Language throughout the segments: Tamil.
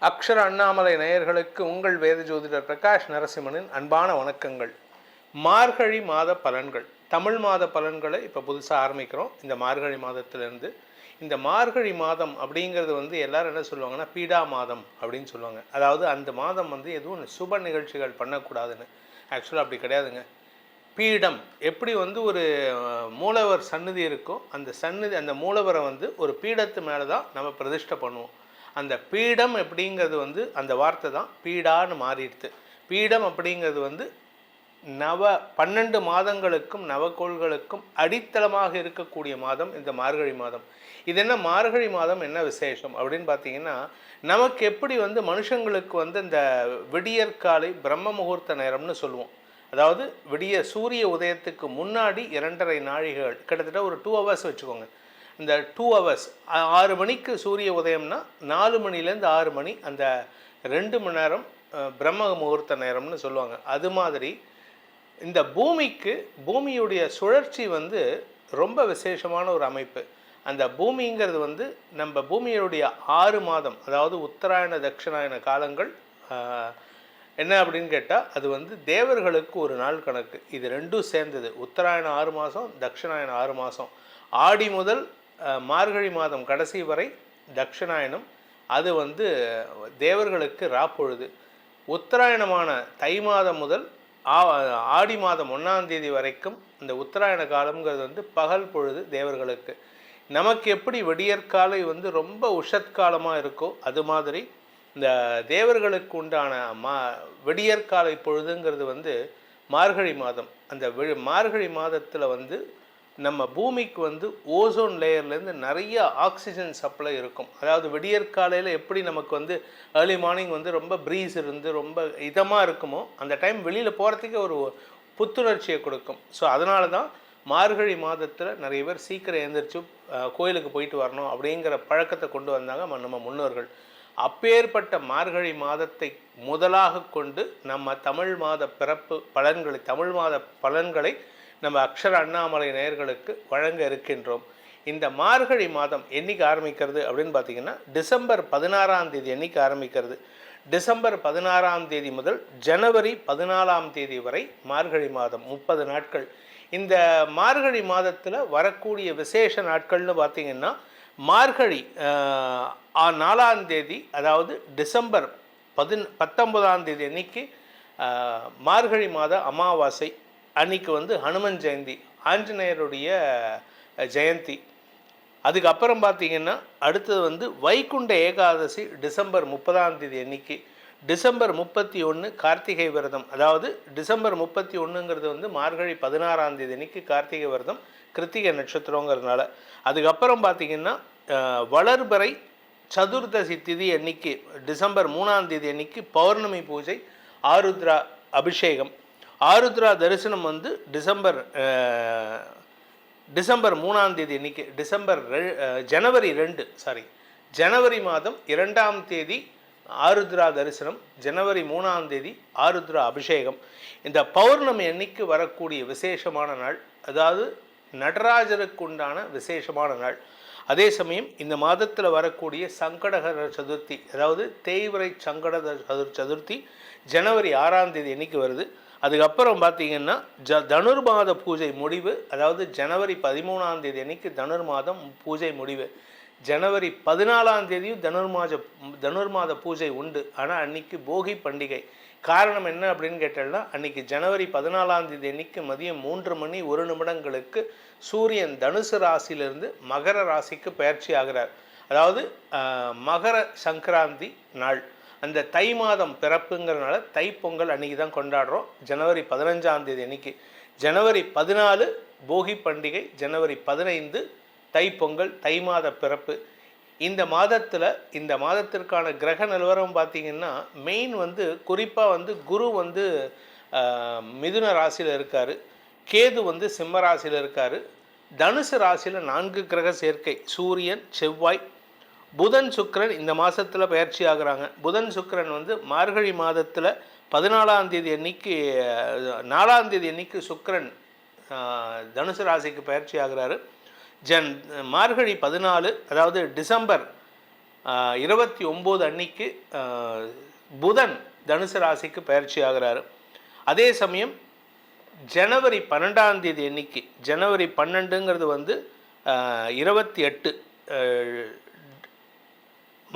அக்ஷர அண்ணாமலை நேயர்களுக்கு உங்கள் வேத ஜோதிடர் பிரகாஷ் நரசிம்மனின் அன்பான வணக்கங்கள். மார்கழி மாத பலன்கள், தமிழ் மாத பலன்களை இப்போ புதுசாக ஆரம்பிக்கிறோம். இந்த மார்கழி மாதத்திலேருந்து இந்த மார்கழி மாதம் அப்படிங்கிறது எல்லோரும் என்ன சொல்லுவாங்கன்னா பீடா மாதம் அப்படின்னு சொல்லுவாங்க. அதாவது அந்த மாதம் எதுவும் சுப நிகழ்ச்சிகள் பண்ணக்கூடாதுன்னு. ஆக்சுவலாக அப்படி கிடையாதுங்க. பீடம் எப்படி ஒரு மூலவர் சன்னதி இருக்கோ, அந்த மூலவரை ஒரு பீடத்து மேலே தான் நம்ம பிரதிஷ்டை பண்ணுவோம். அந்த பீடம் அப்படிங்கிறது அந்த வார்த்தை தான் பீடான்னு மாறிடுது. பீடம் அப்படிங்கிறது 12 மாதங்களுக்கும் நவக்கோள்களுக்கும் அடித்தளமாக இருக்கக்கூடிய மாதம் இந்த மார்கழி மாதம். இது என்ன மார்கழி மாதம் என்ன விசேஷம் அப்படின்னு பார்த்தீங்கன்னா, நமக்கு எப்படி மனுஷங்களுக்கு இந்த விடியற்காலை பிரம்ம முகூர்த்த நேரம்னு சொல்லுவோம். அதாவது சூரிய உதயத்துக்கு முன்னாடி 2.5 நாழிகைகள், கிட்டத்தட்ட ஒரு 2 ஹவர்ஸ் வச்சுக்கோங்க. இந்த 2 ஹவர்ஸ் 6 மணிக்கு சூரிய உதயம்னா 4 மணிலேருந்து 6 மணி அந்த 2 மணி நேரம் பிரம்ம முகூர்த்த நேரம்னு சொல்லுவாங்க. அது மாதிரி இந்த பூமியுடைய சுழற்சி ரொம்ப விசேஷமான ஒரு அமைப்பு. அந்த பூமிங்கிறது நம்ம பூமியுடைய 6 மாதம், அதாவது உத்தராயண தட்சிணாயன காலங்கள் என்ன அப்படின்னு கேட்டால் அது தேவர்களுக்கு ஒரு நாள் கணக்கு. இது ரெண்டும் சேர்ந்தது. உத்தராயணம் 6 மாதம், தட்சிணாயனம் 6 மாதம். ஆடி முதல் மார்கழி மாதம் கடைசி வரை தட்சிணாயனம். அது தேவர்களுக்கு ராப்பொழுது. உத்தராயணமான தை மாதம் முதல் ஆடி மாதம் 1ஆம் தேதி வரைக்கும் இந்த உத்தராயண காலம்ங்கிறது பகல் பொழுது தேவர்களுக்கு. நமக்கு எப்படி விடியற்காலை ரொம்ப உஷத்காலமாக இருக்கோ, அது மாதிரி இந்த தேவர்களுக்கு உண்டான விடியற்காலை பொழுதுங்கிறது மார்கழி மாதம். அந்த மார்கழி மாதத்தில் நம்ம பூமிக்கு ஓசோன் லேயர்லேருந்து நிறைய ஆக்சிஜன் சப்ளை இருக்கும். அதாவது விடியற்காலையில் எப்படி நமக்கு ஏர்லி மார்னிங் ரொம்ப ப்ரீஸ் இருந்து ரொம்ப இதமாக இருக்குமோ, அந்த டைம் வெளியில் போகிறதுக்கே ஒரு புத்துணர்ச்சியை கொடுக்கும். ஸோ அதனால தான் மார்கழி மாதத்தில் நிறைய பேர் சீக்கிரம் எழுந்திரிச்சு கோயிலுக்கு போயிட்டு வரணும் அப்படிங்கிற பழக்கத்தை கொண்டு வந்தாங்க நம்ம முன்னோர்கள். அப்பேற்பட்ட மார்கழி மாதத்தை முதலாக கொண்டு நம்ம தமிழ் மாத பலன்களை நம்ம அக்ஷர அண்ணாமலை நேயர்களுக்கு வழங்க இருக்கின்றோம். இந்த மார்கழி மாதம் என்னைக்கு ஆரம்பிக்கிறது அப்படின்னு பார்த்தீங்கன்னா, டிசம்பர் 16ஆம் தேதி என்னைக்கு ஆரம்பிக்கிறது. டிசம்பர் 16ஆம் தேதி முதல் ஜனவரி 14ஆம் தேதி வரை மார்கழி மாதம் 30 நாட்கள். இந்த மார்கழி மாதத்தில் வரக்கூடிய விசேஷ நாட்கள்னு பார்த்திங்கன்னா, மார்கழி 4ஆம் தேதி, அதாவது டிசம்பர் 19ஆம் தேதி அன்னைக்கு மார்கழி மாத அமாவாசை அன்றைக்கி ஹனுமன் ஜெயந்தி, ஆஞ்சநேயருடைய ஜெயந்தி. அதுக்கப்புறம் பார்த்திங்கன்னா அடுத்தது வைகுண்ட ஏகாதசி டிசம்பர் 30ஆம் தேதி அன்னைக்கு. டிசம்பர் 31 கார்த்திகை விரதம். அதாவது டிசம்பர் 31ங்கிறது மார்கழி 16ஆம் தேதி அன்னைக்கு கார்த்திகை விரதம், கிருத்திகை நட்சத்திரங்கிறதுனால. அதுக்கப்புறம் பார்த்திங்கன்னா வளர்பிறை சதுர்தசி திதி அன்னைக்கு டிசம்பர் 3ஆம் தேதி அன்னைக்கு பௌர்ணமி பூஜை, ஆருத்ரா அபிஷேகம். ஆருத்ரா தரிசனம் டிசம்பர் 3ஆம் தேதி அன்றைக்கி, ஜனவரி மாதம் 2ஆம் தேதி ஆருத்ரா தரிசனம், ஜனவரி 3ஆம் தேதி ஆருத்ரா அபிஷேகம். இந்த பௌர்ணமி அன்னைக்கு வரக்கூடிய விசேஷமான நாள், அதாவது நடராஜருக்கு உண்டான விசேஷமான நாள். அதே சமயம் இந்த மாதத்தில் வரக்கூடிய சங்கடகர சதுர்த்தி, அதாவது தேய்விரை சங்கடகர சதுர்த்தி ஜனவரி 6ஆம் தேதி அன்னைக்கு வருது. அதுக்கப்புறம் பார்த்திங்கன்னா தனுர்மாத பூஜை முடிவு, அதாவது ஜனவரி 13ஆம் தேதி அன்னைக்கு தனுர்மாதம் பூஜை முடிவு. ஜனவரி 14ஆம் தேதியும் தனுர்மாத பூஜை உண்டு. ஆனால் அன்றைக்கி போகி பண்டிகை. காரணம் என்ன அப்படின்னு கேட்டோம்னா, அன்றைக்கி ஜனவரி 14ஆம் தேதி அன்றைக்கி மதியம் 3 மணி 1 நிமிடங்களுக்கு சூரியன் தனுசு ராசியிலிருந்து மகர ராசிக்கு பயிற்சி ஆகிறார். அதாவது மகர சங்கராந்தி நாள். அந்த தை மாதம் பிறப்புங்கிறதுனால தைப்பொங்கல் அன்றைக்கி தான் கொண்டாடுறோம், ஜனவரி 15ஆம் தேதி அன்றைக்கி. ஜனவரி 14 போகி பண்டிகை, ஜனவரி 15 தைப்பொங்கல், தை மாத பிறப்பு. இந்த மாதத்திற்கான கிரக நிலவரம் பார்த்திங்கன்னா, மெயின் குறிப்பாக குரு மிதுன ராசியில் இருக்கார், கேது சிம்ம ராசியில் இருக்கார். தனுசு ராசியில் 4 கிரக சேர்க்கை, சூரியன், செவ்வாய், புதன், சுக்கிரன் இந்த மாதத்தில் பயிற்சி ஆகுறாங்க. புதன் சுக்கிரன் மார்கழி மாதத்தில் 14ஆம் தேதி அன்னைக்கு 4ஆம் தேதி அன்னைக்கு சுக்கிரன் தனுசு ராசிக்கு பயிற்சி ஆகிறாரு. மார்கழி 14, அதாவது டிசம்பர் 29 அன்னைக்கு புதன் தனுசு ராசிக்கு பயிற்சி ஆகிறாரு. அதே சமயம் ஜனவரி 12ஆம் தேதி அன்னைக்கு, ஜனவரி 12ங்கிறது வந்து 28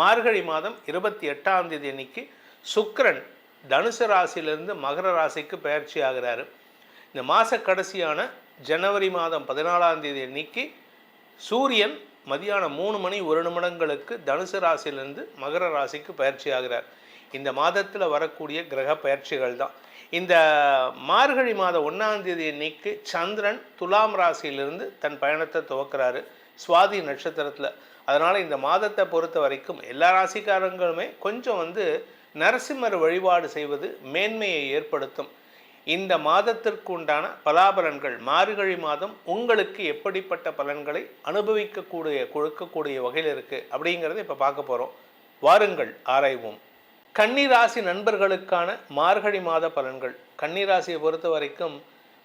மார்கழி மாதம் 28ஆம் தேதி அன்னைக்கு சுக்கிரன் தனுசு ராசியிலிருந்து மகர ராசிக்கு பயிற்சி ஆகிறாரு. இந்த மாத கடைசியான ஜனவரி மாதம் 14ஆம் தேதி அன்னைக்கு சூரியன் மதியானம் 3 மணி 1 நிமிடங்களுக்கு தனுசு ராசியிலிருந்து மகர ராசிக்கு பயிற்சி ஆகிறார். இந்த மாதத்தில் வரக்கூடிய கிரக பயிற்சிகள் தான். இந்த மார்கழி மாதம் 1ஆம் தேதி அன்னைக்கு சந்திரன் துலாம் ராசியிலிருந்து தன் பயணத்தை துவக்கிறாரு சுவாதி நட்சத்திரத்தில். அதனால் இந்த மாதத்தை பொறுத்த வரைக்கும் எல்லா ராசிக்காரங்களுமே கொஞ்சம் வந்து நரசிம்மர் வழிபாடு செய்வது மேன்மையை ஏற்படுத்தும். இந்த மாதத்திற்கு உண்டான பலாபலன்கள், மார்கழி மாதம் உங்களுக்கு எப்படிப்பட்ட பலன்களை கொடுக்கக்கூடிய வகையில் இருக்குது அப்படிங்கிறத இப்போ பார்க்க போகிறோம். வாருங்கள் ஆராய்வோம். கன்னிராசி நண்பர்களுக்கான மார்கழி மாத பலன்கள். கன்னிராசியை பொறுத்த வரைக்கும்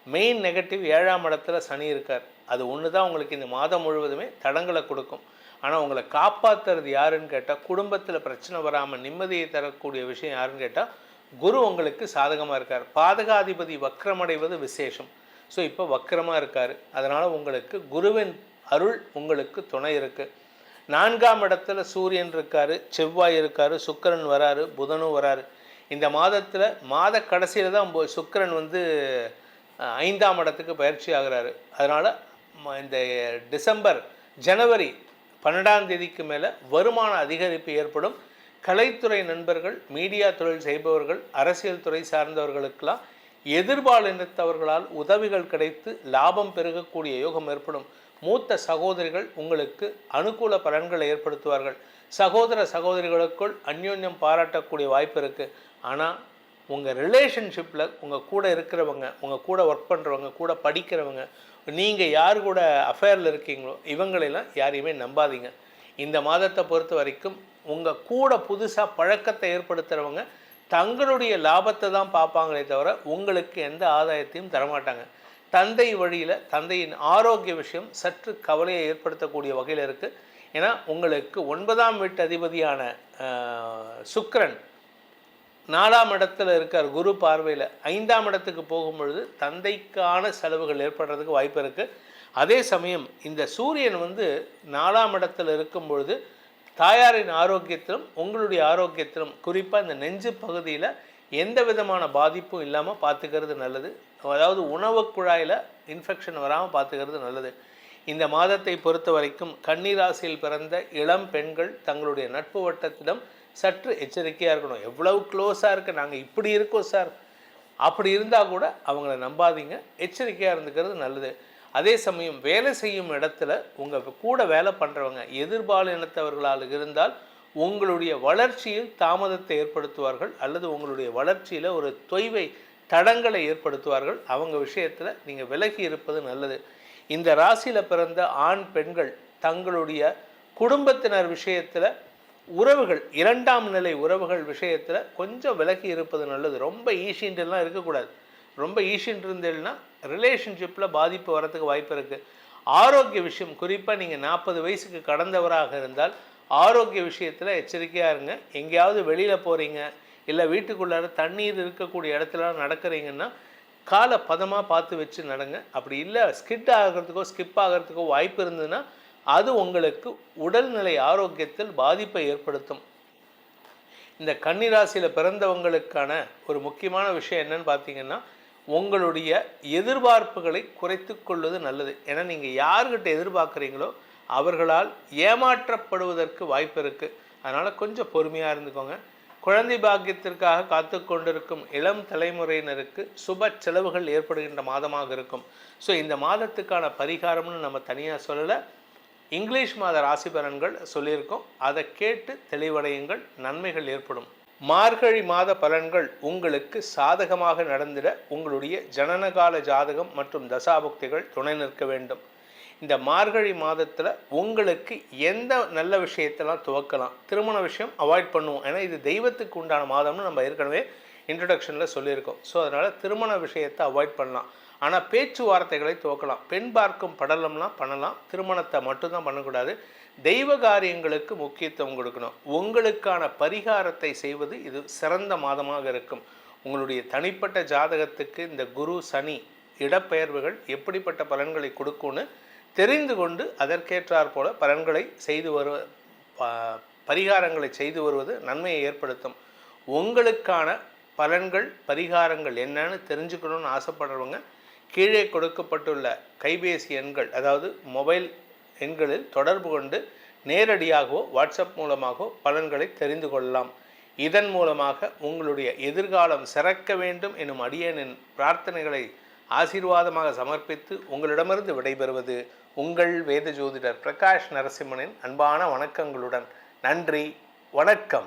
மெயின் நெகட்டிவ் 7ஆம் இடத்துல சனி இருக்கார். அது ஒன்று தான் உங்களுக்கு இந்த மாதம் முழுவதுமே தடங்களை கொடுக்கும். ஆனால் உங்களை காப்பாற்றுறது யாருன்னு கேட்டால், குடும்பத்தில் பிரச்சனை வராமல் நிம்மதியை தரக்கூடிய விஷயம் யாருன்னு கேட்டால், குரு உங்களுக்கு சாதகமாக இருக்கார். பாதகாதிபதி வக்ரமடைவது விசேஷம். ஸோ இப்போ வக்ரமாக இருக்கார். அதனால் உங்களுக்கு குருவின் அருள் உங்களுக்கு துணை இருக்குது. 4ஆம் இடத்துல சூரியன் இருக்கார், செவ்வாய் இருக்கார், சுக்கிரன் வராரு, புதனும் வராரு. இந்த மாதத்தில் மாத கடைசியில் தான் சுக்கிரன் வந்து 5ஆம் இடத்துக்கு பயிற்சி ஆகிறாரு. அதனால் இந்த ஜனவரி 12ஆம் தேதிக்கு மேலே வருமான அதிகரிப்பு ஏற்படும். கலைத்துறை நண்பர்கள், மீடியா தொழில் செய்பவர்கள், அரசியல் துறை சார்ந்தவர்களுக்கெல்லாம் எதிர்பாலினத்தவர்களால் உதவிகள் கிடைத்து லாபம் பெருகக்கூடிய யோகம் ஏற்படும். மூத்த சகோதரிகள் உங்களுக்கு அனுகூல பலன்களை ஏற்படுத்துவார்கள். சகோதரிகளுக்குள் அந்யோன்யம் பாராட்டக்கூடிய வாய்ப்பு இருக்குது. ஆனால் உங்கள் ரிலேஷன்ஷிப்பில் உங்கள் கூட இருக்கிறவங்க, உங்கள் கூட ஒர்க் பண்ணுறவங்க, கூட படிக்கிறவங்க, நீங்கள் யார் கூட அஃபேரில் இருக்கீங்களோ இவங்களெல்லாம் யாரையுமே நம்பாதீங்க. இந்த மாதத்தை பொறுத்த வரைக்கும் உங்கள் கூட புதுசாக பழக்கத்தை ஏற்படுத்துகிறவங்க தங்களுடைய லாபத்தை தான் பார்ப்பாங்களே தவிர உங்களுக்கு எந்த ஆதாயத்தையும் தரமாட்டாங்க. தந்தை வழியில் தந்தையின் ஆரோக்கிய விஷயம் சற்று கவலையை ஏற்படுத்தக்கூடிய வகையில் இருக்குது. ஏன்னா உங்களுக்கு 9ஆம் வீட்டு அதிபதியான சுக்கிரன் 4ஆம் இடத்துல இருக்கார் குரு பார்வையில். 5ஆம் இடத்துக்கு போகும்பொழுது தந்தைக்கான செலவுகள் ஏற்படுறதுக்கு வாய்ப்பு இருக்குது. அதே சமயம் இந்த சூரியன் வந்து 4ஆம் இடத்துல இருக்கும் பொழுது தாயாரின் ஆரோக்கியத்திலும் உங்களுடைய ஆரோக்கியத்திலும், குறிப்பாக இந்த நெஞ்சு பகுதியில் எந்த விதமான பாதிப்பும் இல்லாமல் பார்த்துக்கிறது நல்லது. அதாவது உணவு குழாயில் இன்ஃபெக்ஷன் வராமல் பார்த்துக்கிறது நல்லது. இந்த மாதத்தை பொறுத்த வரைக்கும் கன்னிராசியில் பிறந்த இளம் பெண்கள் தங்களுடைய நட்பு வட்டத்திடம் சற்று எச்சரிக்கையாக இருக்கணும். எவ்வளவு க்ளோஸாக இருக்குது, நாங்கள் இப்படி இருக்கோம் சார், அப்படி இருந்தால் கூட அவங்கள நம்பாதீங்க, எச்சரிக்கையாக இருந்துக்கிறது நல்லது. அதே சமயம் வேலை செய்யும் இடத்துல உங்கள் கூட வேலை பண்ணுறவங்க எதிர்பாலினத்தவர்களால் இருந்தால் உங்களுடைய வளர்ச்சியில் தாமதத்தை ஏற்படுத்துவார்கள் அல்லது உங்களுடைய வளர்ச்சியில் ஒரு தொய்வை தடங்களை ஏற்படுத்துவார்கள். அவங்க விஷயத்தில் நீங்கள் விலகி இருப்பது நல்லது. இந்த ராசியில் பிறந்த ஆண் பெண்கள் தங்களுடைய குடும்பத்தினர் விஷயத்தில் உறவுகள், 2ஆம் நிலை உறவுகள் விஷயத்தில் கொஞ்சம் விலகி இருப்பது நல்லது. ரொம்ப ஈஷின்ட்டுலாம் இருக்கக்கூடாது. ரொம்ப ஈஷின்ட்டு இருந்தேன்னா ரிலேஷன்ஷிப்பில் பாதிப்பு வரத்துக்கு வாய்ப்பு இருக்குது. ஆரோக்கிய விஷயம், குறிப்பாக நீங்கள் 40 வயசுக்கு கடந்தவராக இருந்தால் ஆரோக்கிய விஷயத்தில் எச்சரிக்கையாக இருங்க. எங்கேயாவது வெளியில் போகிறீங்க, இல்லை வீட்டுக்குள்ளார தண்ணீர் இருக்கக்கூடிய இடத்துலலாம் நடக்கிறீங்கன்னா காலை பதமாக பார்த்து வச்சு நடங்க. அப்படி இல்லை ஸ்கிப் ஆகிறதுக்கோ வாய்ப்பு இருந்ததுன்னா அது உங்களுக்கு உடல்நிலை ஆரோக்கியத்தில் பாதிப்பை ஏற்படுத்தும். இந்த கன்னிராசியில் பிறந்தவங்களுக்கான ஒரு முக்கியமான விஷயம் என்னன்னு பார்த்தீங்கன்னா, உங்களுடைய எதிர்பார்ப்புகளை குறைத்து கொள்வது நல்லது. ஏன்னா நீங்கள் யார்கிட்ட எதிர்பார்க்குறீங்களோ அவர்களால் ஏமாற்றப்படுவதற்கு வாய்ப்பு இருக்குது. அதனால் கொஞ்சம் பொறுமையாக இருந்துக்கோங்க. குழந்தை பாக்கியத்திற்காக காத்து கொண்டிருக்கும் இளம் தலைமுறையினருக்கு சுப செலவுகள் ஏற்படுகின்ற மாதமாக இருக்கும். ஸோ இந்த மாதத்துக்கான பரிகாரம்னு நம்ம தனியாக சொல்லலை, இங்கிலீஷ் மாத ராசி பலன்கள் சொல்லியிருக்கோம். அதை கேட்டு தெளிவடையுங்கள், நன்மைகள் ஏற்படும். மார்கழி மாத பலன்கள் உங்களுக்கு சாதகமாக நடந்திட உங்களுடைய ஜனனகால ஜாதகம் மற்றும் தசாபுக்திகள் துணை நிற்க வேண்டும். இந்த மார்கழி மாதத்தில் உங்களுக்கு எந்த நல்ல விஷயத்தெல்லாம் துவக்கலாம். திருமண விஷயம் அவாய்ட் பண்ணுவோம், ஏன்னா இது தெய்வத்துக்கு உண்டான மாதம்னு நம்ம ஏற்கனவே இன்ட்ரடக்ஷனில் சொல்லியிருக்கோம். ஸோ அதனால் திருமண விஷயத்தை அவாய்ட் பண்ணலாம். ஆனால் பேச்சுவார்த்தைகளை துவக்கலாம். பெண் பார்க்கும் படலம்லாம் பண்ணலாம், திருமணத்தை மட்டும்தான் பண்ணக்கூடாது. தெய்வ காரியங்களுக்கு முக்கியத்துவம் கொடுக்கணும். உங்களுக்கான பரிகாரத்தை செய்வது இது சிறந்த மாதமாக இருக்கும். உங்களுடைய தனிப்பட்ட ஜாதகத்துக்கு இந்த குரு சனி இடப்பெயர்வுகள் எப்படிப்பட்ட பலன்களை கொடுக்கும்னு தெரிந்து கொண்டு அதற்கேற்றாற் போல பலன்களை செய்து பரிகாரங்களை செய்து வருவது நன்மையை ஏற்படுத்தும். உங்களுக்கான பலன்கள் பரிகாரங்கள் என்னன்னு தெரிஞ்சுக்கணும்னு ஆசைப்படுறவங்க கீழே கொடுக்கப்பட்டுள்ள கைபேசி எண்கள், அதாவது மொபைல் எண்களில் தொடர்பு கொண்டு நேரடியாகவோ வாட்ஸ்அப் மூலமாகவோ பலன்களை தெரிந்து கொள்ளலாம். இதன் மூலமாக உங்களுடைய எதிர்காலம் சிறக்க வேண்டும் எனும் அடியேனின் பிரார்த்தனைகளை ஆசீர்வாதமாக சமர்ப்பித்து உங்களிடமிருந்து விடைபெறுவது உங்கள் வேத ஜோதிடர் பிரகாஷ் நரசிம்மனின் அன்பான வணக்கங்களுடன். நன்றி, வணக்கம்.